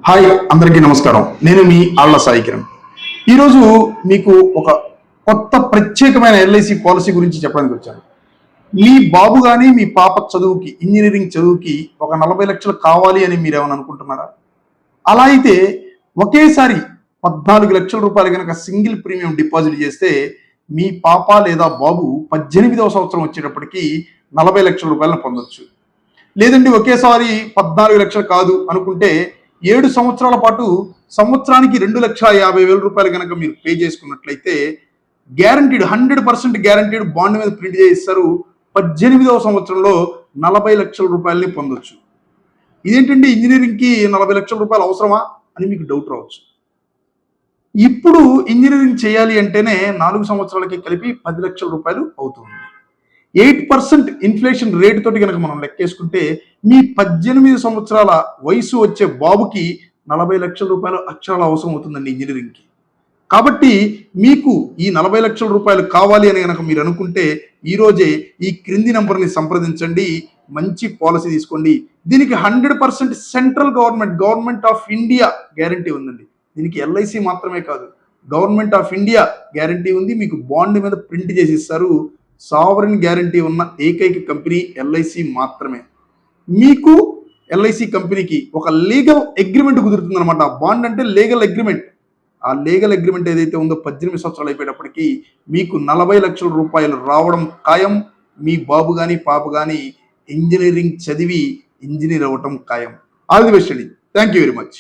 Hi అందరికీ నమస్కారం. నేను మీ ఆళ్ల సాయి కిరణ్. ఈరోజు మీకు ఒక కొత్త ప్రత్యేకమైన ఎల్ఐసి పాలసీ గురించి చెప్పడానికి వచ్చాను. మీ బాబు కానీ మీ పాప చదువుకి ఇంజనీరింగ్ చదువుకి ఒక 40 లక్షలు కావాలి అని మీరు ఏమైనా అనుకుంటున్నారా? అలా అయితే ఒకేసారి 14 లక్షల రూపాయలు కనుక సింగిల్ ప్రీమియం డిపాజిట్ చేస్తే మీ పాప లేదా బాబు 18వ సంవత్సరం వచ్చేటప్పటికి 40 లక్షల రూపాయలను పొందొచ్చు. లేదండి ఒకేసారి 14 లక్షలు కాదు అనుకుంటే 7 సంవత్సరాల పాటు సంవత్సరానికి 2,50,000 రూపాయలు కనుక మీరు పే చేసుకున్నట్లయితే గ్యారంటీడ్ 100% గ్యారంటీడ్ బాండ్ మీద ప్రింట్ చేయిస్తారు. 18వ సంవత్సరంలో 40 లక్షల రూపాయలని పొందొచ్చు. ఇదేంటండి ఇంజనీరింగ్కి 40 లక్షల రూపాయలు అవసరమా అని మీకు డౌట్ రావచ్చు. ఇప్పుడు ఇంజనీరింగ్ చేయాలి అంటేనే 4 సంవత్సరాలకి కలిపి 10 లక్షల రూపాయలు అవుతుంది. 8% ఇన్ఫ్లేషన్ రేట్ తోటి కనుక మనం లెక్కేసుకుంటే మీ 18 సంవత్సరాల వయసు వచ్చే బాబుకి 40 లక్షల రూపాయలు అక్షరాల అవసరం అవుతుందండి ఇంజనీరింగ్కి. కాబట్టి మీకు ఈ 40 లక్షల రూపాయలు కావాలి అని కనుక మీరు అనుకుంటే ఈరోజే ఈ క్రింది నంబర్ని సంప్రదించండి. మంచి పాలసీ తీసుకోండి. దీనికి 100% central government of India guarantee ఉందండి. దీనికి ఎల్ఐసి మాత్రమే కాదు, గవర్నమెంట్ ఆఫ్ ఇండియా గ్యారంటీ ఉంది. మీకు బాండ్ మీద ప్రింట్ చేసి ఇస్తారు. సావరిన్ గ్యారంటీ ఉన్న ఏకైక కంపెనీ ఎల్ఐసి మాత్రమే. మీకు ఎల్ఐసి కంపెనీకి ఒక లీగల్ అగ్రిమెంట్ కుదురుతుంది అనమాట. బాండ్ అంటే లీగల్ అగ్రిమెంట్. ఆ లీగల్ అగ్రిమెంట్ ఏదైతే ఉందో 18 సంవత్సరాలు అయిపోయేటప్పటికి మీకు 40 లక్షల రూపాయలు రావడం ఖాయం. మీ బాబు కానీ పాప కానీ ఇంజనీరింగ్ చదివి ఇంజనీర్ అవ్వటం ఖాయం. ఆల్ ది బెస్ట్ అండి. Thank you very much.